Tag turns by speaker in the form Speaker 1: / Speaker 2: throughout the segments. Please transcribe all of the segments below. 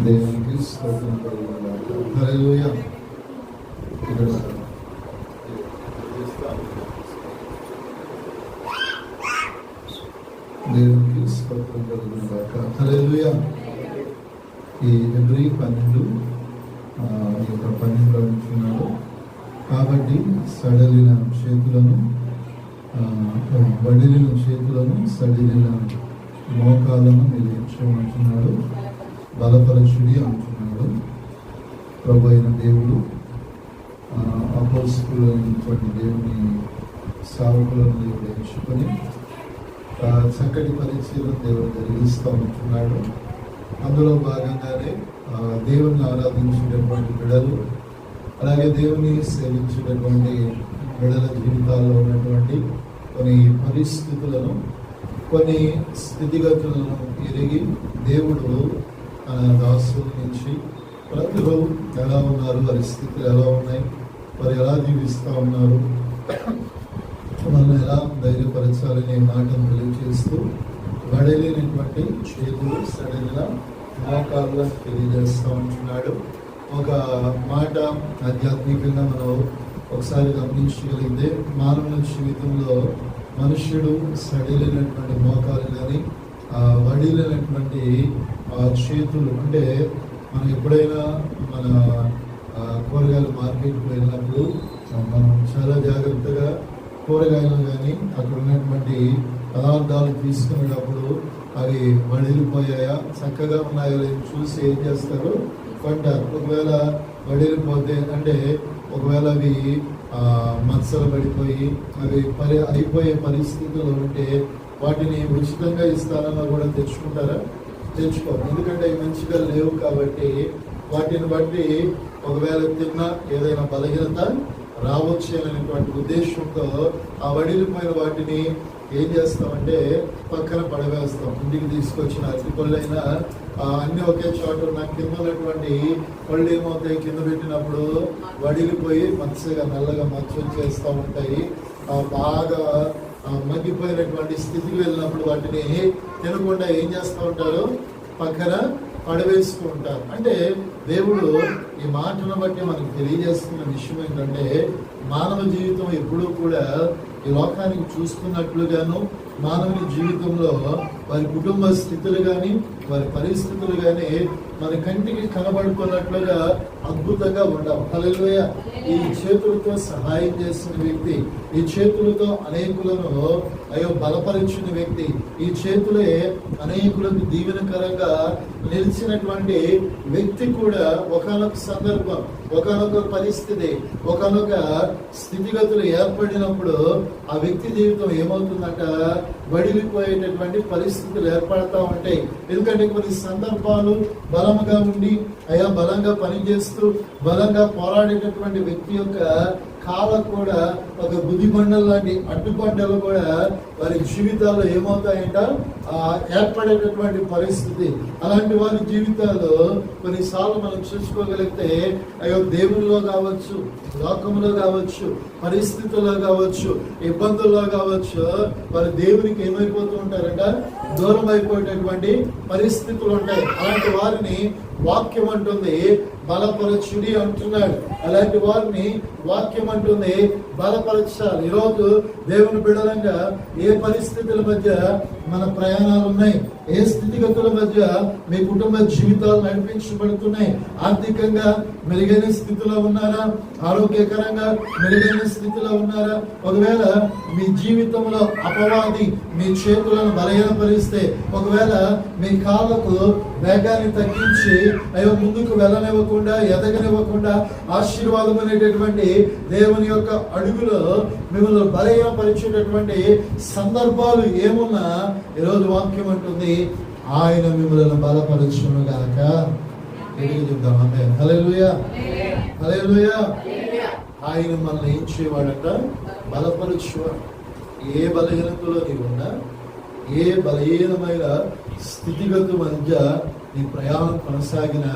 Speaker 1: దేవునికి స్తోత్రం కలుగునుగాక. హల్లెలూయా. ఇక్కడ దేవునికి స్తోత్రం కలుగునుగాక. హల్లెలూయా. ఈ హెబ్రీ 12 అంటున్నాడు. కాబట్టి సడలిన చేతులను బడిలిన చేతులను సడిలిన మోకాలను నిలించమంటున్నాడు. బలపరచుడి అంటున్నాడు. ప్రభు అయిన దేవుడు అపోస్తలులైనటువంటి దేవుని సేవకులను దేవుడు ఎంచుకొని చక్కటి పరిచయం దేవుడు జరిగిస్తూ ఉంటున్నాడు. అందులో భాగంగానే దేవుని ఆరాధించేటటువంటి బిడ్డలు, అలాగే దేవుని సేవించేటటువంటి బిడ్డల జీవితాల్లో ఉన్నటువంటి కొన్ని పరిస్థితులను, కొన్ని స్థితిగతులను ఎరిగి దేవుడు తన దాసుల నుంచి ప్రజలు ఎలా ఉన్నారు, వారి స్థితులు ఎలా ఉన్నాయి, వారు ఎలా జీవిస్తూ ఉన్నారు, వాళ్ళని ఎలా ధైర్యపరచాలనే మాటను తెలియజేస్తూ వడలేనటువంటి చేతులు సడలిన మోకాళ్ళను తెలియజేస్తూ ఉంటున్నాడు. ఒక మాట ఆధ్యాత్మికంగా మనం ఒకసారి గమనించగలిగితే, మానవ జీవితంలో మనుష్యుడు సడిలినటువంటి మోకాలు కానీ వడిలినటువంటి చేతులు, అంటే మనం ఎప్పుడైనా మన కూరగాయల మార్కెట్కి వెళ్ళినప్పుడు మనం చాలా జాగ్రత్తగా కూరగాయలు కానీ అక్కడ ఉన్నటువంటి పదార్థాలు తీసుకునేటప్పుడు అవి వడిలిపోయాయా, చక్కగా ఉన్నాయో చూసి ఏం చేస్తారు, కొంటారు. ఒకవేళ వడిలిపోతే, అంటే ఒకవేళ అవి మత్సలు పడిపోయి అవి అయిపోయే పరిస్థితులు ఉంటే వాటిని ఉచితంగా ఇస్తారన్నా కూడా తెచ్చుకుంటారా? తెచ్చుకోరు. ఎందుకంటే అవి మంచిగా లేవు కాబట్టి. వాటిని బట్టి ఒకవేళ తిన్నా ఏదైనా బలహీనత రావచ్చు అనేటువంటి ఉద్దేశంతో ఆ వడిలిపోయిన వాటిని ఏం చేస్తామంటే పక్కన పడవేస్తాం. ఇంటికి తీసుకొచ్చిన అరటి పళ్ళైనా అన్ని ఒకే చోట ఉన్న కింద ఉన్నటువంటి పళ్ళు ఏమవుతాయి, కింద పెట్టినప్పుడు వడిలిపోయి మంచిగా నల్లగా మచ్చ వచ్చేస్తూ ఉంటాయి. బాగా మగ్గిపోయినటువంటి స్థితికి వెళ్ళినప్పుడు వాటిని తినకుండా ఏం చేస్తూ ఉంటారు, పక్కన పడవేస్తూ ఉంటారు. అంటే దేవుడు ఈ మాటను బట్టి మనకు తెలియజేస్తున్న విషయం ఏంటంటే, మానవ జీవితం ఎప్పుడూ కూడా ఈ లోకానికి చూస్తున్నట్లుగాను, మానవుని జీవితంలో వారి కుటుంబ స్థితులు కానీ వారి పరిస్థితులు కానీ మన కంటికి కనబడుతున్నట్లుగా అద్భుతంగా ఉండవు. హల్లెలూయా. ఈ చేతులతో సహాయం చేసిన వ్యక్తి, ఈ చేతులతో అనేకులను బలపరిచిన వ్యక్తి, ఈ చేతులే అనేకులకు దీవెనకరంగా నిలిచినటువంటి వ్యక్తి కూడా ఒకానొక సందర్భం, ఒకానొక పరిస్థితి, ఒకానొక స్థితిగతులు ఏర్పడినప్పుడు ఆ వ్యక్తి జీవితం ఏమవుతుందంట, వడిలిపోయేటటువంటి పరిస్థితులు ఏర్పడతా ఉంటాయి. ఎందుకంటే కొన్ని సందర్భాలు బలంగా ఉండి బలంగా పనిచేస్తూ బలంగా పోరాడేటటువంటి వ్యక్తి యొక్క కాలం కూడా ఒక బుద్ధిబండలు లాంటి అడ్డుబండలు కూడా వారి జీవితాల్లో ఏమవుతాయంట, ఏర్పడేటటువంటి పరిస్థితి. అలాంటి వారి జీవితాల్లో కొన్నిసార్లు మనం చూసుకోగలిగితే దేవుల్లో కావచ్చు, లోకంలో కావచ్చు, పరిస్థితుల్లో కావచ్చు, ఇబ్బందుల్లో కావచ్చు, వారి దేవునికి ఏమైపోతూ ఉంటారంట, దూరం అయిపోయేటటువంటి పరిస్థితులు ఉంటాయి. అలాంటి వారిని వాక్యం అంటుంది బలపరచుడి అంటున్నాడు. అలాంటి వారిని వాక్యం అంటుంది బలపరచాలి. ఈరోజు దేవుని బిడ్డలంగా ఏ పరిస్థితుల మధ్య మన ప్రయాణాలు ఉన్నాయి, ఏ స్థితిగతుల మధ్య మీ కుటుంబ జీవితాలు నడిపించబడుతున్నాయి? ఆర్థికంగా మెరుగైన స్థితిలో ఉన్నారా? ఆరోగ్యకరంగా మెరుగైన స్థితిలో ఉన్నారా? ఒకవేళ మీ జీవితంలో అపవాది మీ చేతులను బలహీనపరిస్తే, ఒకవేళ మీ కాళ్ళకు వేగాన్ని తగ్గించి ముందుకు వెళ్ళనివ్వకుండా, ఎదగనివ్వకుండా, ఆశీర్వాదం అనేటటువంటి దేవుని యొక్క అడుగులో మిమ్మల్ని బలహీనపరిచేటటువంటి సందర్భాలు ఏమున్నా ఈరోజు వాక్యం అంటుంది, ఆయన మిమ్మల్ని బలపరచును గాక. చెప్తాం ఆమె. హల్లెలూయా, హల్లెలూయా. ఆయన మనల్ని ఏం చేయవాడంట, బలపరచువాడు. ఏ బలహీనతలో నీవున్నా, ఏ బలహీనమైన స్థితిగతి మధ్య నీ ప్రయాణం కొనసాగిన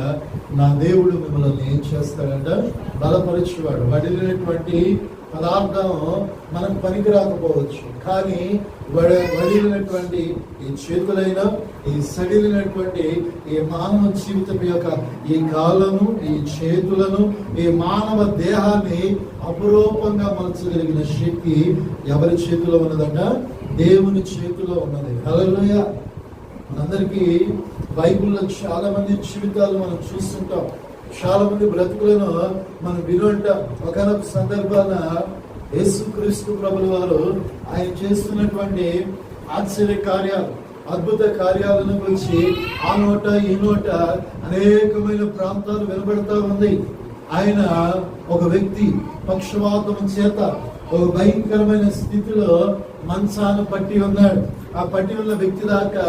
Speaker 1: నా దేవుడు మిమ్మల్ని ఏం చేస్తాడంట, బలపరచువాడు. వడిలినటువంటి పదార్థం మనకు పనికి రాకపోవచ్చు, కానీ వడిలినటువంటి ఈ చేతులైనా, ఈ సడిలినటువంటి ఈ మానవ జీవితం యొక్క ఈ కాళ్ళను, ఈ చేతులను, ఈ మానవ దేహాన్ని అపురూపంగా మలచగలిగిన శక్తి ఎవరి చేతిలో ఉన్నదంట? దేవుని చేతిలో ఉన్నది. హల్లెలూయా. మనందరికీ బైబిల్లో చాలా మంది జీవితాలు మనం చూస్తుంటాం, చాలా మంది బ్రతుకులను మనం వినుంటాం. ఒకనొక సందర్భాన యేసుక్రీస్తు ప్రభుల వారు ఆయన చేస్తున్నటువంటి ఆశ్చర్య కార్యాలు, అద్భుత కార్యాలను గురించి ఆ నోట ఈ నోట అనేకమైన ప్రాంతాలు వినబడతా ఉంది. ఆయన ఒక వ్యక్తి పక్షవాతం చేత ఒక భయంకరమైన స్థితిలో మంచాన్ని పట్టి ఉన్నాడు. ఆ పట్టి ఉన్న వ్యక్తి దాకా,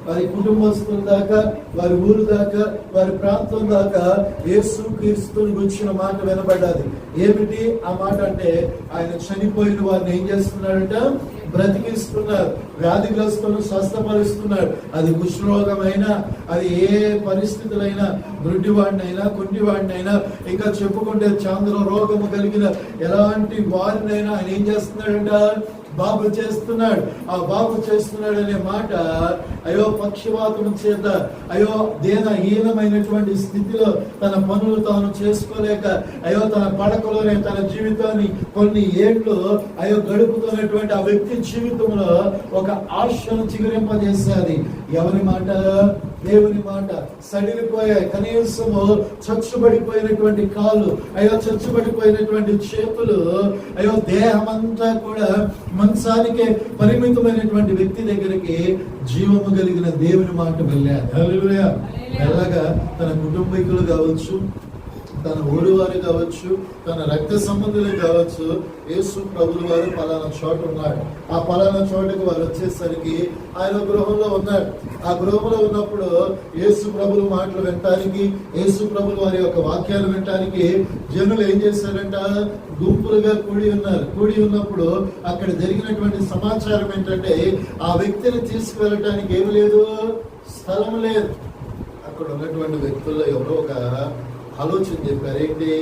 Speaker 1: వారి కుటుంబస్తుల దాకా, వారి ఊరు దాకా, వారి ప్రాంతం దాకా యేసుక్రీస్తుని గురించిన మాట వినబడ్డది. ఏమిటి ఆ మాట అంటే, ఆయన చనిపోయిన వారిని ఏం చేస్తున్నాడంట? బ్రతికిస్తున్నారు. వ్యాధిగ్రస్తులను స్వస్థపరుస్తున్నాడు. అది కుష్ఠరోగమైనా, అది ఏ పరిస్థితులైనా, గుడ్డివాడినైనా, కుంటివాడినైనా, ఇంకా చెప్పుకుంటే చంద్ర రోగము కలిగిన ఎలాంటి వారినైనా ఆయన ఏం చేస్తున్నాడంట? బాగు చేస్తున్నాడు. ఆ బాగు చేస్తున్నాడు అనే మాట, అయ్యో పక్షవాతం చేత, అయ్యో హీనమైనటువంటి స్థితిలో తన పనులు తాను చేసుకోలేక, అయ్యో తన పడకలోనే తన జీవితాన్ని కొన్ని ఏళ్ళు గడుపుతున్నటువంటి ఆ వ్యక్తి జీవితంలో ఒక ఆశను చిగురింపజేసేది. ఎవరి మాట? దేవుని మాట. సడిలిపోయాయి, కనీసము చచ్చుబడిపోయినటువంటి కాళ్ళు, చచ్చుబడిపోయినటువంటి చేతులు, దేహమంతా కూడా మంచానికే పరిమితమైనటువంటి వ్యక్తి దగ్గరికి జీవము కలిగిన దేవుని మాట వెళ్ళారు. హల్లెలూయా. ఎలాగా? తన కుటుంబీకులు కావచ్చు, తన ఊరి వారు కావచ్చు, తన రక్త సంబంధులు కావచ్చు, యేసు ప్రభుల వారు పలానా చోట ఉన్నాడు. ఆ పలానా చోటకి వారు వచ్చేసరికి ఆయన గృహంలో ఉన్నాడు. ఆ గృహంలో ఉన్నప్పుడు యేసు ప్రభుల మాటలు వినటానికి, యేసు ప్రభుల వారి యొక్క వాక్యాలు వినటానికి జనులు ఏం చేశారంట? గుంపులుగా కూడి ఉన్నారు. కూడి ఉన్నప్పుడు అక్కడ జరిగినటువంటి సమాచారం ఏంటంటే, ఆ వ్యక్తిని తీసుకువెళ్ళటానికి ఏమి లేదు, స్థలం లేదు. అక్కడ ఉన్నటువంటి వ్యక్తుల్లో ఎవరో ఒక ఆలోచన చెప్పారు. ఏంటి?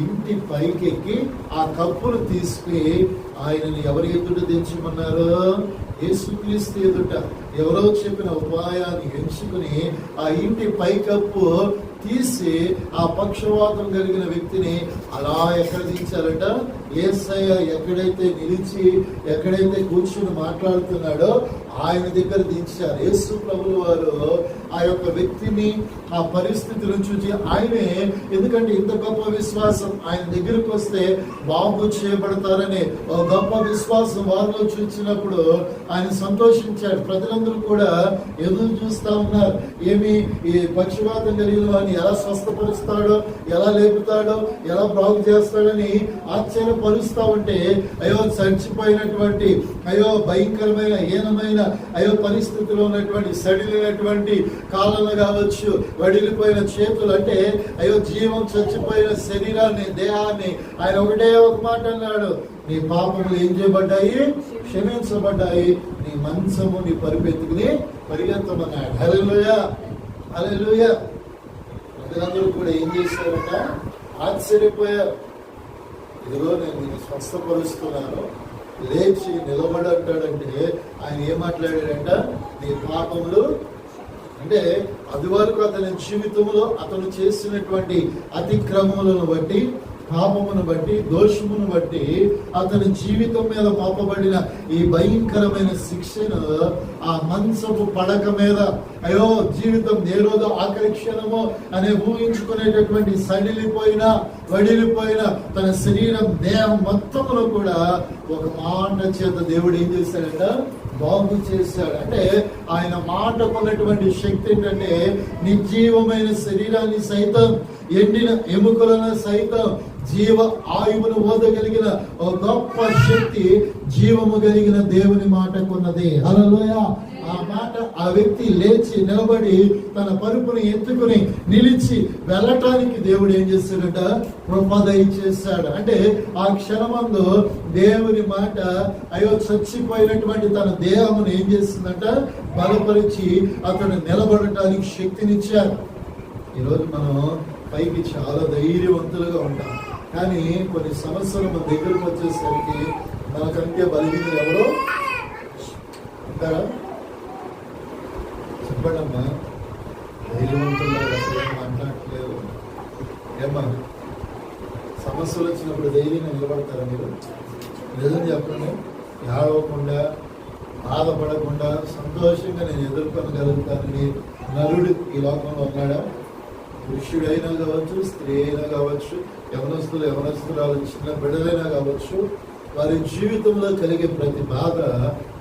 Speaker 1: ఇంటి పైకెక్కి ఆ కప్పులు తీసుకుని ఆయనని ఎవరి ఎదుట తెచ్చమన్నారు? యేసుక్రీస్తు ఎదుట. ఎవరో చెప్పిన ఉపాయాన్ని ఎంచుకుని ఆ ఇంటి పైకప్పు తీసి ఆ పక్షవాతం కలిగిన వ్యక్తిని అలా ఎక్కడ దించారట? యేసయ్య ఎక్కడైతే నిలిచి, ఎక్కడైతే కూర్చుని మాట్లాడుతున్నాడో ఆయన దగ్గర దించారు. యేసు ప్రభుల వారు ఆ యొక్క వ్యక్తిని, ఆ పరిస్థితులను చూసి ఆయనే, ఎందుకంటే ఇంత గొప్ప విశ్వాసం ఆయన దగ్గరకు వస్తే బాగు చేయబడతారని ఒక గొప్ప విశ్వాసం వారిలో చూసినప్పుడు ఆయన సంతోషించాడు. ప్రజలందరూ కూడా ఎదురు చూస్తా ఉన్నారు. ఏమి ఈ పక్షవాతం కలిగిన వారిని ఎలా స్వస్థపరుస్తాడో, ఎలా లేపుతాడో, ఎలా బాగు చేస్తాడని ఆశ్చర్యపరుస్తా ఉంటే, చచ్చిపోయినటువంటి, భయంకరమైన హీనమైన పరిస్థితిలో ఉన్నటువంటి, సడిలినటువంటి కాళ్ళను కావచ్చు, వడిలిపోయిన చేతులు, అంటే జీవం చచ్చిపోయిన శరీరాన్ని, దేహాన్ని ఆయన ఒకటే ఒక మాట అన్నాడు: నీ పాపములు ఏం చేయబడ్డాయి? క్షమించబడ్డాయి. నీ మంచము నీ పరిపెత్తుకుని పరిగెత్తమన్నాడు. హల్లెలూయా, హల్లెలూయా. ప్రజలందరూ కూడా ఏం చేశారట? ఆశ్చర్యపోయారు. ఇదిగో నేను నిన్ను స్వస్థపరుస్తున్నాను, లేచి నిలబడంటాడంటే ఆయన ఏం మాట్లాడాడంట? నీ పాపములు, అంటే అది వరకు అతని జీవితంలో అతను చేసినటువంటి అతిక్రమములను బట్టి, పాపమును బట్టి, దోషమును బట్టి అతని జీవితం మీద మోపబడిన ఈ భయంకరమైన శిక్షను ఆ మంచపు పడక మీద, జీవితం ఏ రోజు ఆఖరి క్షణము అనే ఊహించుకునేటటువంటి సడిలిపోయిన, వడిలిపోయిన తన శరీరం, దేహం మొత్తములో కూడా ఒక మాట చేత దేవుడు ఏం చేశాడంట? బాగు చేశాడు. అంటే ఆయన మాటకున్నటువంటి శక్తి ఏంటంటే, నిర్జీవమైన శరీరాన్ని సైతం, ఎండిన ఎముకలను సైతం జీవ ఆయువును ఓదగలిగిన ఒక గొప్ప శక్తి జీవము కలిగిన దేవుని మాటకున్నది. హల్లెలూయా. ఆ మాట, ఆ వ్యక్తి లేచి నిలబడి తన పరుపుని ఎత్తుకుని నిలిచి వెళ్ళటానికి దేవుడు ఏం చేశాడట? కృపదయ చేశాడు. అంటే ఆ క్షణమందు దేవుని మాట చచ్చిపోయినటువంటి తన దేహమును ఏం చేస్తుందంట? బలపరిచి అతను నిలబడటానికి శక్తినిచ్చారు. ఈరోజు మనం పైకి చాలా ధైర్యవంతులుగా ఉంటాం, కానీ కొన్ని సమస్యలు మన దగ్గరకు వచ్చేసరికి మనకంటే బలహీనులు ఎవరో అంటారా? చెప్పండి అమ్మా. ధైర్యవంతులాగా అసలు మాట్లాడట్లేదు. ఏమ్మా, సమస్యలు వచ్చినప్పుడు ధైర్యంగా నిలబడతారా మీరు? నిజం చెప్పండి. ఏడవకుండా, బాధపడకుండా సంతోషంగా నేను ఎదుర్కొనగలుగుతానని నరుడు ఈ లోకంలో ఉన్నాడా? పురుషుడైనా కావచ్చు, స్త్రీ అయినా కావచ్చు, యవనస్తురాలు, చిన్న బిడ్డలైనా కావచ్చు, వారి జీవితంలో కలిగే ప్రతి బాధ,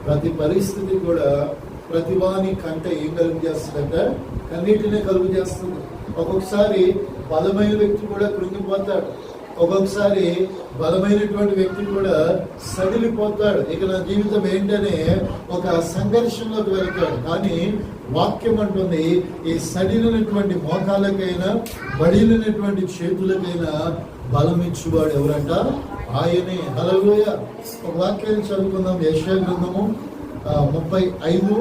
Speaker 1: ప్రతి పరిస్థితి కూడా ప్రతి వాని కంటే ఏం కలుగు చేస్తుందంట? కన్నీటినే కలుగు చేస్తుంది. ఒక్కొక్కసారి బలమైన వ్యక్తి కూడా కృంగిపోతాడు. ఒక్కొక్కసారి బలమైనటువంటి వ్యక్తి కూడా సడిలిపోతాడు. ఇక నా జీవితం ఏంటనే ఒక సంఘర్షణలోకి వెళ్తాడు. కానీ వాక్యం అంటుంది, ఈ సడిలినటువంటి మోకాలకైనా, బడిలినటువంటి చేతులకైనా బలం ఇచ్చువాడు ఎవరంట? ఆయనే. హల్లెలూయా. ఒక వాక్యాన్ని చదువుకుందాం. యెషయా గ్రంథము 35:3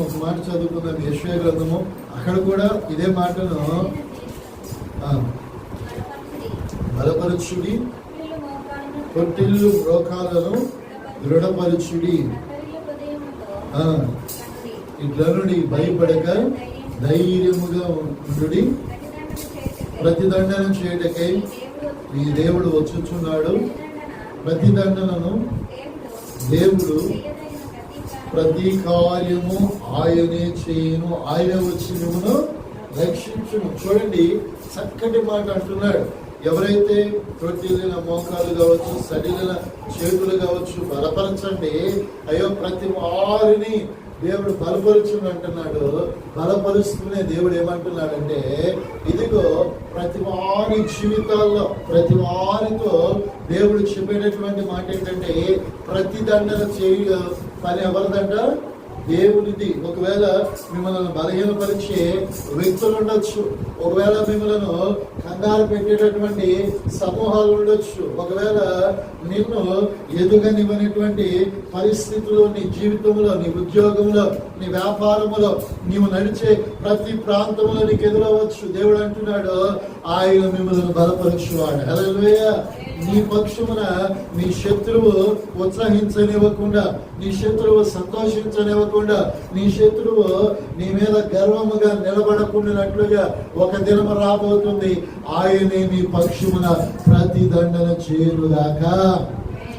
Speaker 1: ఒక మాట చదువుకుందాం. యెషయా గ్రంథము. అక్కడ కూడా ఇదే మాటను బలపరచుడి, పొట్టిల్లు మోకాలను దృఢపరచుడి, ఇట్లనుడి భయపడక ధైర్యముగా ఉండుడి, ప్రతిదండన చేయటకై ఈ దేవుడు వచ్చుచున్నాడు. ప్రతిదండనను దేవుడు ప్రతి కార్యము ఆయనే చేయును, ఆయన వచ్చి మిమ్మను రక్షించును. చూడండి, చక్కటి మాట అంటున్నాడు. ఎవరైతే తొట్టిల్లిన మోకాలు కావచ్చు, సడిలిన చేతులు కావచ్చు బలపరచండి. అయ్యో, ప్రతి వారిని దేవుడు బలపరుచుని అంటున్నాడు. బలపరుస్తూనే దేవుడు ఏమంటున్నాడంటే, ఇదిగో ప్రతి వారి జీవితాల్లో, ప్రతి వారితో దేవుడు చెప్పేటటువంటి మాట ఏంటంటే, ప్రతిదండన చేయ పని ఎవరిదంట? దేవునిది. ఒకవేళ మిమ్మల్ని బలహీనపరిచే వ్యక్తులు ఉండొచ్చు, ఒకవేళ మిమ్మల్ని కంగారు పెట్టేటటువంటి సమూహాలు ఉండొచ్చు, ఒకవేళ నిన్ను ఎదుగనివ్వనటువంటి పరిస్థితులు నీ జీవితంలో, నీ ఉద్యోగంలో, నీ వ్యాపారంలో, నీవు నడిచే ప్రతి ప్రాంతంలో నీకు ఎదురవచ్చు. దేవుడు అంటున్నాడు, ఆయన మిమ్మల్ని బలపరచువాడు. హల్లెలూయా. నీ పక్షమున నీ శత్రువు ఉత్సహించనివ్వకుండా, నీ శత్రువు సంతోషించనివ్వకుండా, నీ శత్రువు నీ మీద గర్వముగా నిలబడకుండానట్లుగా ఒక దినము రాబోతుంది. ఆయనే మీ పక్షమున ప్రతిదండన చేరుగాక.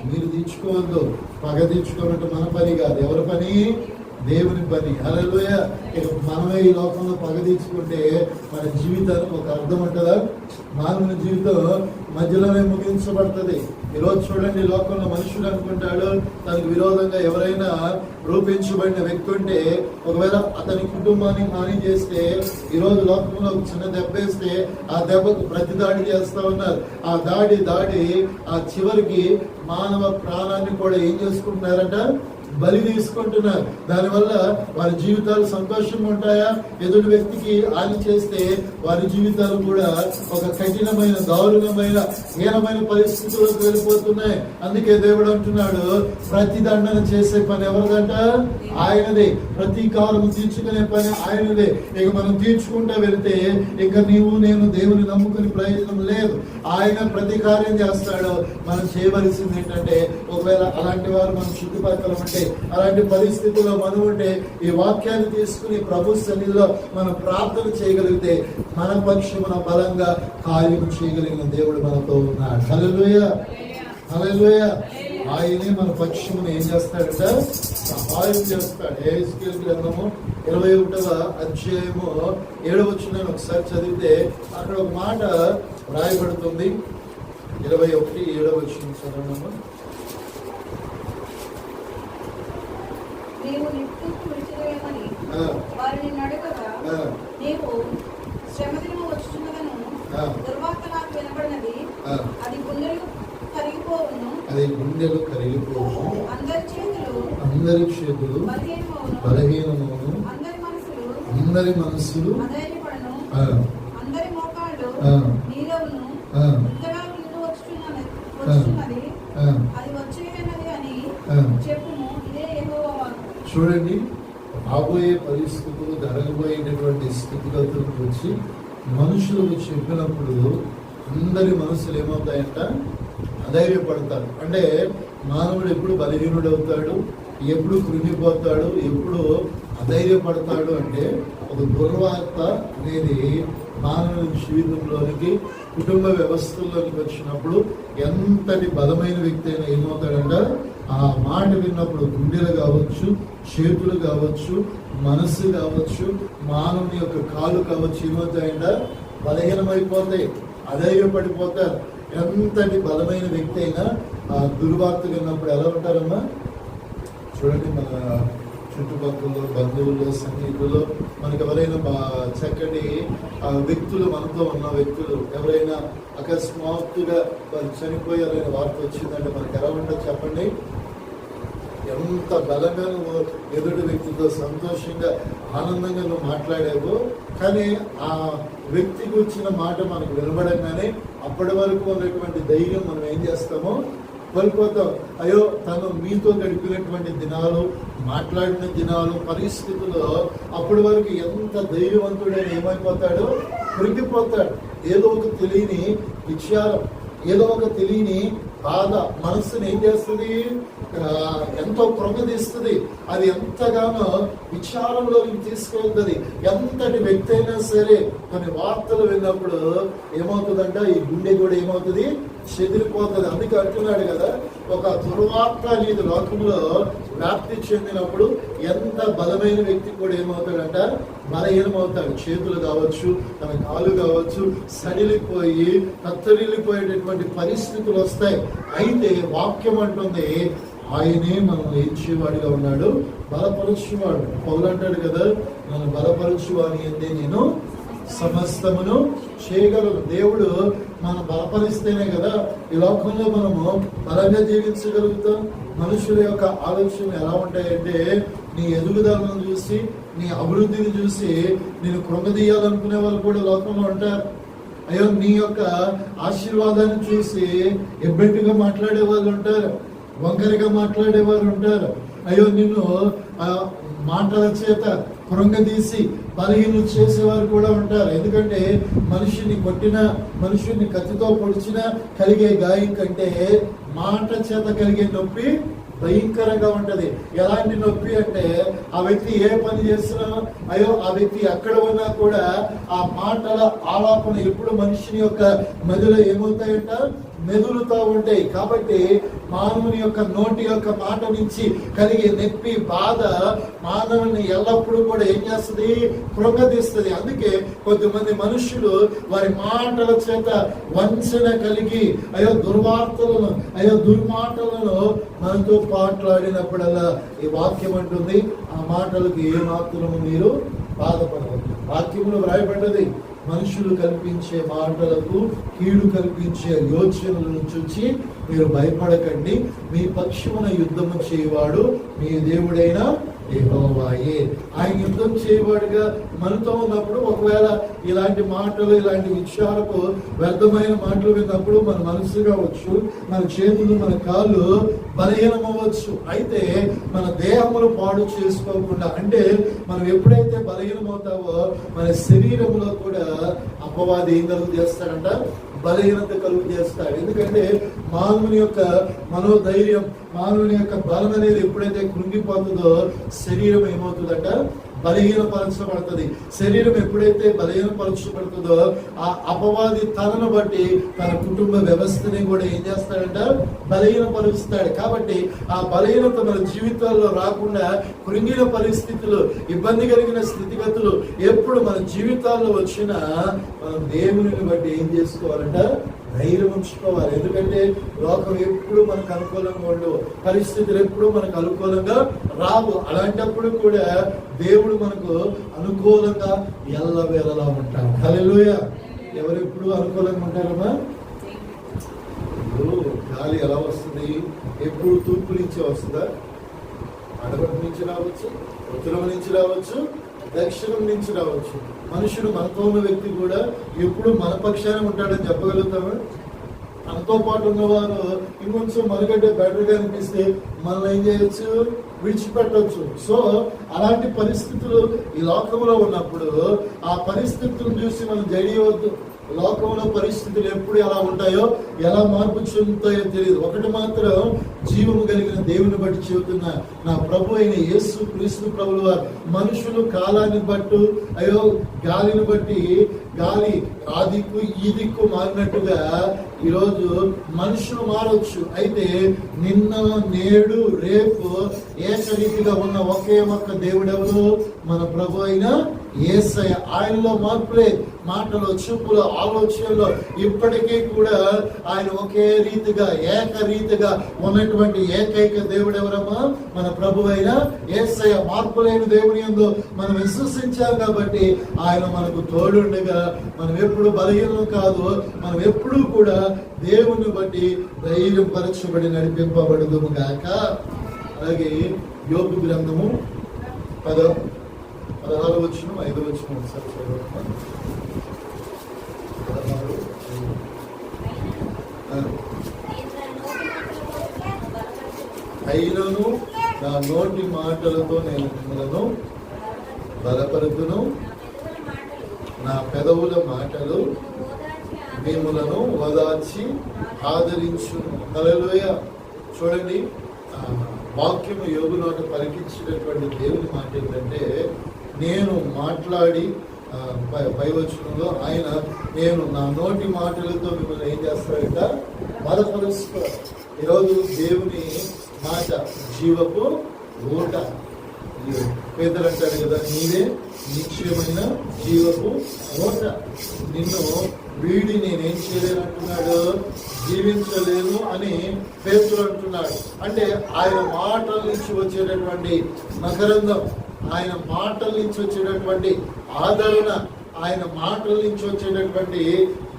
Speaker 1: మీరు తీర్చుకోవద్దు. పగ తీర్చుకోవడం మన పని కాదు. ఎవరి పని? దేవుని పని. హల్లెలూయా. ఇక మనమే ఈ లోకంలో పగ తీర్చుకుంటే మన జీవితానికి ఒక అర్థం ఉంటుందా? మానవుని జీవితం మధ్యలోనే ముగించబడుతుంది. ఈరోజు చూడండి, లోకంలో మనుషుడు అనుకుంటాడు తనకు విరోధంగా ఎవరైనా రూపించబడిన వ్యక్తి ఉంటే, ఒకవేళ అతని కుటుంబాన్ని హాని చేస్తే, ఈరోజు లోకంలో ఒక చిన్న దెబ్బ వేస్తే ఆ దెబ్బకు ప్రతి దాడి చేస్తా ఉన్నారు. ఆ దాడి ఆ చివరికి మానవ ప్రాణాన్ని కూడా ఏం చేసుకుంటున్నారంట? బలి తీసుకుంటున్నారు. దానివల్ల వారి జీవితాలు సంతోషంగా ఉంటాయా? ఎదుటి వ్యక్తికి హాని చేస్తే వారి జీవితాలు కూడా ఒక కఠినమైన, దారుణమైన, హీనమైన పరిస్థితుల్లోకి వెళ్ళిపోతున్నాయి. అందుకే దేవుడు అంటున్నాడు, ప్రతిదండన చేసే పని ఎవరిదంట? ఆయనదే. ప్రతీకారం తీర్చుకునే పని ఆయనదే. ఇక మనం తీర్చుకుంటూ వెళితే ఇక నీవు నేను దేవుని నమ్ముకుని ప్రయోజనం లేదు. ఆయన ప్రతీకారం చేస్తాడు. మనం చేయవలసింది ఏంటంటే, ఒకవేళ అలాంటి వారు మన చుట్టుపక్కల ఉంటే, అలాంటి పరిస్థితుల్లో మనం ఉంటే, ఈ వాక్యాన్ని తీసుకుని ప్రభు సన్నిధిలో మనం ప్రార్థన చేయగలిగితే మన పక్షమున బలంగా కార్యం చేయగలిగిన దేవుడు మనతో ఉన్నాడు. హల్లెలూయా. హల్లెలూయా. ఆయనే మన పక్షమును ఏం చేస్తాడంట? సహాయం చేస్తాడు. యెహెజ్కేలు గ్రంథము 21వ అధ్యాయము 7వ వచనాన్ని ఒకసారి చదివితే అక్కడ ఒక మాట రాయబడుతుంది. 21:7 వచనం చదవడము.
Speaker 2: నీవు నిప్పుకు విడిచివేయమని వారిని నడకగా, నీవు శ్రమదినము వచ్చుచున్నదను దుర్వార్త నాకు వినబడినది, అది గుండెలు కరిగిపోవును, అందరి చేతులు బలహీనమవును, అందరి మనసులు అధైర్యపడును, అందరి మోకాళ్ళు నీరవును, ఇంతగా నీరు వచ్చుచున్నది, అది వచ్చేయనది అని చెప్పుము. ఇదే యెహోవా వాక్కు.
Speaker 1: చూడండి, రాబోయే పరిస్థితులు, జరగబోయేటటువంటి స్థితిగతుల గురించి మనుషులకు చెప్పినప్పుడు అందరి మనసులు ఏమవుతాయంట? అధైర్యపడతారు. అంటే మానవుడు ఎప్పుడు బలహీనుడు అవుతాడు, ఎప్పుడు కృంగిపోతాడు, ఎప్పుడు అధైర్యపడతాడు అంటే ఒక దుర్వార్త అనేది మానవుని జీవితంలోనికి, కుటుంబ వ్యవస్థల్లోనికి వచ్చినప్పుడు ఎంతటి బలమైన వ్యక్తి అయినా ఏమవుతాడంట? ఆ మాట విన్నప్పుడు గుండెలు కావచ్చు, చేతులు కావచ్చు, మనస్సు కావచ్చు, మానవుని యొక్క కాలు కావచ్చు, ఏమవుతాయంట? బలహీనమైపోతాయి, అధైర్యపడిపోతారు. ఎంతటి బలమైన వ్యక్తి అయినా ఆ దుర్వార్త విన్నప్పుడు ఎలా ఉంటారమ్మా? చూడండి, మన చుట్టుపక్కల బంధువులు, సన్నిహితులు, మనకు ఎవరైనా చక్కటి వ్యక్తులు, మనతో ఉన్న వ్యక్తులు ఎవరైనా అకస్మాత్తుగా వారు చనిపోయారనే వార్త వచ్చిందంటే మనకు ఎలా ఉంటుంది చెప్పండి? ఎంత బలంగా నువ్వు ఎదుటి వ్యక్తితో సంతోషంగా, ఆనందంగా నువ్వు మాట్లాడావు, కానీ ఆ వ్యక్తికి వచ్చిన మాట మనకు వినబడంగానే అప్పటి వరకు ఉన్నటువంటి ధైర్యం మనం ఏం చేస్తామో కోల్పోతాం. అయ్యో, తను మీతో గడిపినటువంటి దినాలు, మాట్లాడిన దినాలు, పరిస్థితుల్లో అప్పటి వరకు ఎంత ధైర్యవంతుడైనా ఏమైపోతాడు? కృంగిపోతాడు. ఏదో ఒక తెలియని విచారం, ఏదో ఒక తెలియని బాధ మనస్సుని ఏం చేస్తుంది? ఎంతో కృంగదీస్తుంది. అది ఎంతగానో విచారంలోకి తీసుకెళ్తుంది. ఎంతటి వ్యక్తి అయినా సరే కొన్ని వార్తలు విన్నప్పుడు ఏమవుతుందంట? ఈ గుండె కూడా ఏమవుతుంది? చెదిరిపోతుంది. అందుకే అంటున్నాడు కదా, ఒక దుర్వార్త అనేది లోకంలో వ్యాప్తి చెందినప్పుడు ఎంత బలమైన వ్యక్తి కూడా ఏమవుతాడంట? బలహీనమవుతాడు. చేతులు కావచ్చు, తన కాలు కావచ్చు, సడిలిపోయి తత్తరిల్లిపోయేటటువంటి పరిస్థితులు వస్తాయి. అయితే వాక్యం అంటుంది, ఆయనే మనం లేచేవాడిగా ఉన్నాడు, బలపరచువాడు. పౌలు అంటాడు కదా, నన్ను బలపరచువాని అంటే నేను సమస్తమును చేయగలరు. దేవుడు మనం బలపరిస్తేనే కదా ఈ లోకంలో మనము బలంగా జీవించగలుగుతాం. మనుషుల యొక్క ఆలోచనలు ఎలా ఉంటాయంటే, నీ ఎదుగుదలను చూసి, నీ అభివృద్ధిని చూసి నేను కృంగదీయాలనుకునే వాళ్ళు కూడా లోకంలో ఉంటారు. అయ్యో, నీ యొక్క ఆశీర్వాదాన్ని చూసి ఎబ్బెట్టుగా మాట్లాడే వాళ్ళు ఉంటారు, వంకరిగా మాట్లాడేవారు ఉంటారు. అయ్యో, నిన్ను మాటల చేత కృంగదీసి బలహీన చేసేవారు కూడా ఉంటారు. ఎందుకంటే మనిషిని కొట్టిన, మనుషుని కత్తితో పొడిచిన కలిగే గాయం కంటే మాట చేత కలిగే నొప్పి భయంకరంగా ఉంటది. ఎలాంటి నొప్పి అంటే, ఆ వ్యక్తి ఏ పని చేస్తున్నా, అయ్యో ఆ వ్యక్తి ఎక్కడ ఉన్నా కూడా ఆ మాటల ఆలాపన ఎప్పుడు మనిషిని యొక్క మెదడులో ఏమవుతాయంట? మెదులుతూ ఉంటాయి. కాబట్టి మానవుని యొక్క నోటి యొక్క మాట నుంచి కలిగే నొప్పి, బాధ మానవుని ఎల్లప్పుడూ కూడా ఏం చేస్తుంది? కృంగదీస్తుంది. అందుకే కొద్దిమంది మనుషులు వారి మాటల చేత వంచన కలిగి అయ్యో దుర్వార్తలను, అయ్యో దుర్మాటలను మనతో మాట్లాడినప్పుడల్లా ఈ వాక్యం అంటుంది, ఆ మాటలకు ఏ మాత్రము మీరు బాధపడవద్దు. వాక్యంలో వ్రాయబడ్డది, మనుషులు కల్పించే మాటలకు, కీడు కల్పించే యోచనలను చూచి మీరు భయపడకండి, మీ పక్షమున యుద్ధము చేయవాడు మీ దేవుడైన యెహోవాయే. ఆయన యుద్ధం చేయవాడుగా మనతో ఉన్నప్పుడు ఒకవేళ ఇలాంటి మాటలు, ఇలాంటి విషయాలకు వ్యర్థమైన మాటలు విన్నప్పుడు మన మనసు కావచ్చు, మన చేతులు, మన కాళ్ళు బలహీనమవ్వచ్చు. అయితే మన దేహములు పాడు చేసుకోకుండా, అంటే మనం ఎప్పుడైతే బలహీనమవుతావో మన శరీరంలో కూడా అపవాది ఏం కలుగు చేస్తాడంట? బలహీనత కలుగు చేస్తాడు. ఎందుకంటే మానవుని యొక్క మనోధైర్యం, మానవుని యొక్క బలం అనేది ఎప్పుడైతే కృంగిపోతుందో శరీరం ఏమవుతుందంట? బలహీనపరచబడుతుంది. శరీరం ఎప్పుడైతే బలహీనపరచబడుతుందో ఆ అపవాది తనను బట్టి తన కుటుంబ వ్యవస్థని కూడా ఏం చేస్తాడంట? బలహీనపరుస్తాడు. కాబట్టి ఆ బలహీనత మన జీవితాల్లో రాకుండా కృంగిన పరిస్థితులు, ఇబ్బంది కలిగిన స్థితిగతులు ఎప్పుడు మన జీవితాల్లో వచ్చినా మనం దేవుని బట్టి ఏం చేసుకోవాలంట? ధైర్యం ఉంచుకోవాలి. ఎందుకంటే లోకం ఎప్పుడు మనకు అనుకూలంగా ఉండవు, పరిస్థితులు ఎప్పుడు మనకు అనుకూలంగా రావు. అలాంటప్పుడు కూడా దేవుడు మనకు అనుకూలంగా ఎల్లవేళలా ఉంటాడు. హల్లెలూయా. ఎవరు ఎప్పుడు అనుకూలంగా ఉంటారమ్మా? ఇప్పుడు గాలి ఎలా వస్తుంది? ఎప్పుడు తూర్పు నుంచి వస్తుందా? అడగటి నుంచి రావచ్చు, ఉత్తరం నుంచి రావచ్చు, దక్షిణం నుంచి రావచ్చు. మనుషుడు మనతో ఉన్న వ్యక్తి కూడా ఎప్పుడు మన పక్షాన ఉంటాడని చెప్పగలుగుతామా? మనతో పాటు ఉన్నవారు ఇంకొంచెం మనకంటే బెటర్గా అనిపిస్తే మనల్ని ఏం చేయొచ్చు? విడిచిపెట్టవచ్చు. సో అలాంటి పరిస్థితులు ఈ లోకంలో ఉన్నప్పుడు ఆ పరిస్థితులను చూసి మనం జడియవద్దు. లోకంలో పరిస్థితులు ఎప్పుడు ఎలా ఉంటాయో, ఎలా మార్పు చెందుతాయో తెలియదు. ఒకటి మాత్రం జీవము కలిగిన దేవుని బట్టి చెబుతున్నా, నా ప్రభు అయిన యేసు క్రీస్తు ప్రభుల వారు మనుషులు కాలాన్ని బట్టు, అయ్యో గాలిని బట్టి, గాలి ఆ దిక్కు ఈ దిక్కు మారినట్టుగా ఈరోజు మనుషులు మారవచ్చు. అయితే నిన్న నేడు రేపు ఏకరీతిగా ఉన్న ఒకే ఒక్క దేవుడెవరు? మన ప్రభు అయిన యేసయ్య. ఆయనలో మార్పులే, మాటలో, చూపులో, ఆలోచనలో ఇప్పటికీ కూడా ఆయన ఒకే రీతిగా ఏకరీతిగా ఉన్నటువంటి ఏకైక దేవుడు ఎవరమ్మా? మన ప్రభు అయిన యేసయ్య. మార్పు లేని దేవుని యందు మనం విశ్వసించాం కాబట్టి ఆయన మనకు తోడుండగా మనం ఎప్పుడు బలహీనం కాదు, మనం ఎప్పుడు కూడా దేవుని బట్టి ధైర్యం పరచబడి నడిపింపబడదుము గాక. అలాగే యోబు గ్రంథము 16 వచనం 5 వచనం ఒకసారి చదవండి. 16. అయినను నా నోటి మాటలతో నేను మిమ్మలను బలపరుతును, నా పెదవుల మాటలు మిమ్మలను ఓదార్చి ఆదరించును. హల్లెలూయా. చూడండి, వాక్యము యోబు నోట పలికించినటువంటి దేవుని మాట ఏంటంటే, నేను మాట్లాడి పై వచనంలో ఆయన నేను నా నోటి మాటలతో మిమ్మల్ని ఏం చేస్తాడంట? బలపరుస్తాడు. ఈరోజు దేవుని మాట జీవపు ఊట. పేదలు అంటాడు కదా, నీవే నిశ్చయమైన జీవపు ఊట. నిన్ను వీడి నేనేం చేయలేను అంటున్నాడు, జీవించలేను అని పేతురు అంటున్నాడు. అంటే ఆయన మాటల నుంచి వచ్చేటటువంటి మకరందం, ఆయన మాటల నుంచి వచ్చేటటువంటి ఆదరణ, ఆయన మాటల నుంచి వచ్చేటటువంటి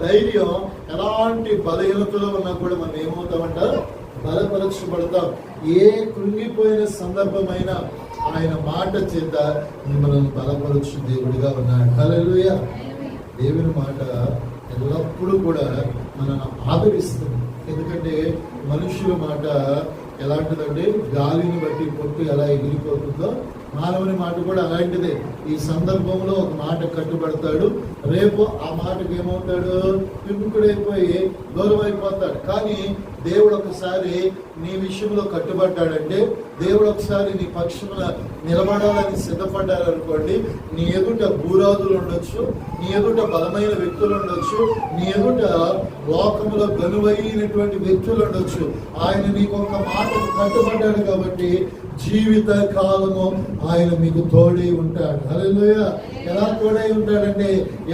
Speaker 1: ధైర్యం, ఎలాంటి బలహీనతలో ఉన్నా కూడా మనం ఏమవుతామంట? బలపరచబడతాం. ఏ కృంగిపోయిన సందర్భమైనా ఆయన మాట చేత మిమ్మల్ని బలపరచు దేవుడిగా ఉన్నాడు. హల్లెలూయా. దేవుని మాట ఎల్లప్పుడూ కూడా మనల్ని ఆదరిస్తుంది. ఎందుకంటే మనుషుల మాట ఎలాంటిదంటే, గాలిని బట్టి పొట్టు ఎలా ఎగిరిపోతుందో మానవుని మాట కూడా అలాంటిదే. ఈ సందర్భంలో ఒక మాట కట్టుబడతాడు, రేపు ఆ మాటకు ఏమవుతాడు? విముఖుడైపోయి దూరం అయిపోతాడు. కానీ దేవుడు ఒకసారి నీ విషయంలో కట్టుబడ్డాడంటే, దేవుడు ఒకసారి నీ పక్షమున నిలబడాలని సిద్ధపడ్డారనుకోండి, నీ ఎదుట భూరాజులు ఉండొచ్చు, నీ ఎదుట బలమైన వ్యక్తులు ఉండొచ్చు, నీ ఎదుట లోకములో గనువైనటువంటి వ్యక్తులు ఉండొచ్చు. ఆయన నీకు ఒక మాటకు కట్టుబడ్డాడు కాబట్టి జీవిత కాలము ఆయన మీకు తోడై ఉంటాడు. హల్లెలూయా. ఎలా తోడై ఉంటాడంటే,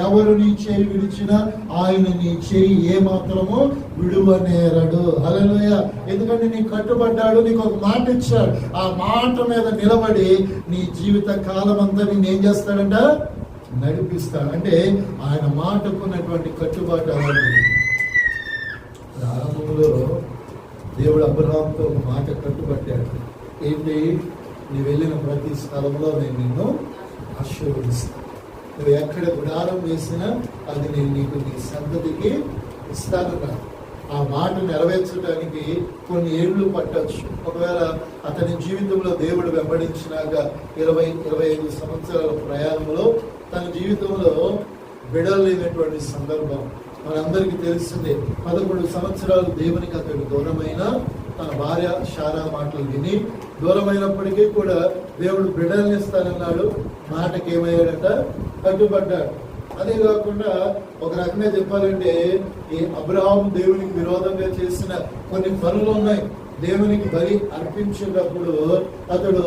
Speaker 1: ఎవరు నీ చేయి విడిచినా ఆయన నీ చేయి ఏ మాత్రము విడువనేరడు. హల్లెలూయా. ఎందుకంటే నీకు కట్టుబడ్డాడు, నీకు ఒక మాట ఇచ్చాడు. ఆ మాట మీద నిలబడి నీ జీవిత కాలం అంతా నేను ఏం చేస్తాడంట? నడిపిస్తాడు. అంటే ఆయన మాటకున్నటువంటి కట్టుబాటు అలాంటిది. ప్రారంభంలో దేవుడు అబ్రహాముతో ఒక మాట కట్టుబట్టాడు. ఏంటి? నువ్వు వెళ్ళిన ప్రతి స్థలంలో నేను నిన్ను ఆశీర్వదిస్తాను. నువ్వు ఎక్కడ గుడారం వేసినా అది నేను నీకు నీ సంతతికి ఇస్తానన్నా. ఆ మాట నెరవేర్చడానికి కొన్ని ఏళ్ళు పట్టచ్చు. ఒకవేళ అతని జీవితంలో దేవుడు వెంబడించినాక 20-25 సంవత్సరాల ప్రయాణంలో తన జీవితంలో బిడలేనటువంటి సందర్భం మనందరికీ తెలిసిందే. 11 సంవత్సరాలు దేవునికి అతడు దూరమైన, తన భార్య శారా మాటలు విని దూరమైనప్పటికీ కూడా దేవుడు బిడ్డలనిస్తానన్నాడు. మాటకి ఏమయ్యాడట? కట్టుబడ్డాడు. అదే కాకుండా ఒక రకంగా చెప్పాలంటే, ఈ అబ్రహాము దేవునికి విరోధంగా చేసిన కొన్ని పనులు ఉన్నాయి. దేవునికి బలి అర్పించినప్పుడు అతడు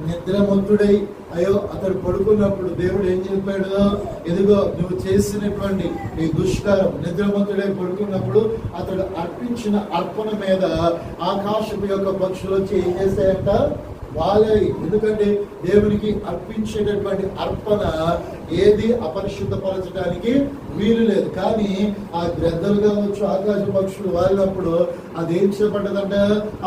Speaker 1: నిద్రమత్తుడై, అయ్యో అతడు పడుకున్నప్పుడు దేవుడు ఏం చెప్పాడు? ఎదుగో నువ్వు చేసినటువంటి ఈ దుష్కారం, నిద్రమత్తుడై పడుకున్నప్పుడు అతడు అర్పించిన అర్పణ మీద ఆకాశపు యొక్క పక్షులు వచ్చి ఏం చేశాయంట? వాలాయి. ఎందుకంటే దేవునికి అర్పించేటటువంటి అర్పణ ఏది అపరిశుద్ధపరచడానికి వీలు లేదు. కానీ ఆ గ్రద్దలు కావచ్చు, ఆకాశ పక్షులు వాలినప్పుడు అదేం చేయబడ్డదంట?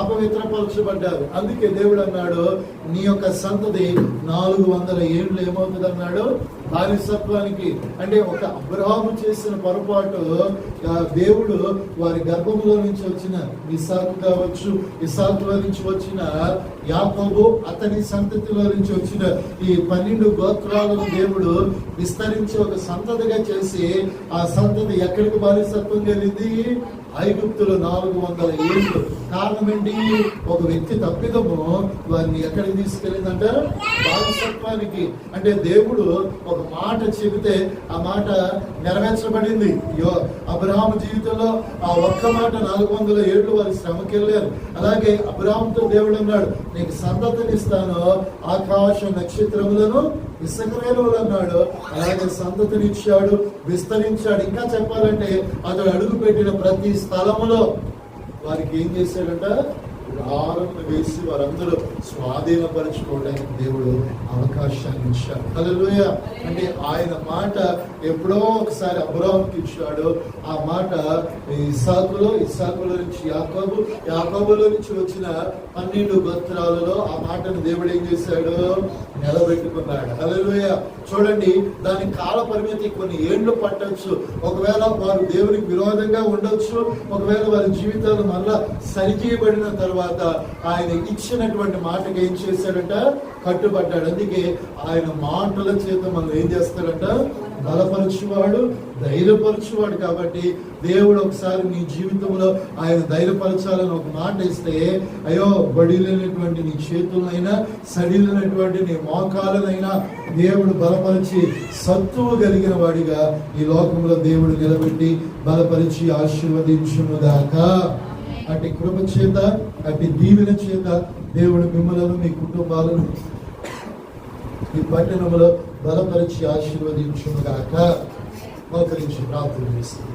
Speaker 1: అపవిత్రపరచబడ్డారు. అందుకే దేవుడు అన్నాడు, నీ యొక్క సంతతి 400 ఏళ్ళు ఏమవుతుంది అన్నాడు? బానిసత్వానికి. అంటే ఒక అబ్రహాము చేసిన పొరపాటు దేవుడు వారి గర్భంలో నుంచి వచ్చిన ఇస్సాకు కావచ్చు, ఇస్సాకులో నుంచి వచ్చిన యాకోబు, అతని సంతతిలో నుంచి వచ్చిన ఈ 12 గోత్రాలను దేవుడు విస్తరించి ఒక సంతతిగా చేసి ఆ సంతతి ఎక్కడికి బానిసత్వం వెళ్ళింది? ఐగుప్తులో 400 ఏళ్ళు. కారణం ఏంటి? ఒక వ్యక్తి తప్పిదము వారిని ఎక్కడికి తీసుకెళ్ళిందంట? బానిసత్వానికి. అంటే దేవుడు ఒక మాట చెబితే ఆ మాట నెరవేర్చబడింది. అబ్రహాము జీవితంలో ఆ ఒక్క మాట 400 ఏళ్ళు వారి శ్రమకెళ్ళారు. అలాగే అబ్రహాముతో దేవుడు అన్నాడు, నీకు సంతతినిస్తాను, ఆకాశ నక్షత్రములను ఇసుకరేణువులు అన్నాడు. అలాగే సంతతినిచ్చాడు, విస్తరించాడు. ఇంకా చెప్పాలంటే అతడు అడుగు పెట్టిన ప్రతి స్థలములో వారికి ఏం చేశాడంట? ఆరంభ వేసి వారందరూ స్వాధీనపరచుకోవడానికి దేవుడు అవకాశాన్ని ఇచ్చాడు. హల్లెలూయా. అంటే ఆయన మాట ఎప్పుడో ఒకసారి అబ్రహాముకి ఇచ్చాడు. ఆ మాట ఇస్సాకులో నుంచి యాకోబులో నుంచి వచ్చిన 12 గోత్రాలలో ఆ మాటను దేవుడు ఏం చేశాడు? నిలబెట్టుకున్నాడు. హల్లెలూయా. చూడండి, దాని కాల పరిమితి కొన్ని ఏళ్ళు పట్టొచ్చు. ఒకవేళ వారు దేవునికి విరోధంగా ఉండొచ్చు. ఒకవేళ వారి జీవితాలు మళ్ళా సరిచేయబడిన తర్వాత ఆయన ఇచ్చినటువంటి మాటకి ఏం చేశాడంట? కట్టుబడ్డాడు. అందుకే ఆయన మాటల చేత మనం ఏం చేస్తాడంట? బలపరచువాడు, ధైర్యపరచువాడు. కాబట్టి దేవుడు ఒకసారి నీ జీవితంలో ఆయన ధైర్యపరచాలని ఒక మాట ఇస్తే, అయ్యో బడిలేనటువంటి నీ చేతులనైనా, సడిలినటువంటి నీ మోకాలనైనా దేవుడు బలపరిచి సత్తువు కలిగిన వాడిగా ఈ లోకంలో దేవుడు నిలబెట్టి బలపరిచి ఆశీర్వదించును గాక. అటు కృప చేత, అటు దీవెన చేత దేవుడు మిమ్మలను, మీ కుటుంబాలను ఈ పట్టణంలో బలపరిచి ఆశీర్వదించును గాక. మోకరించి ప్రార్థన చేస్తుంది.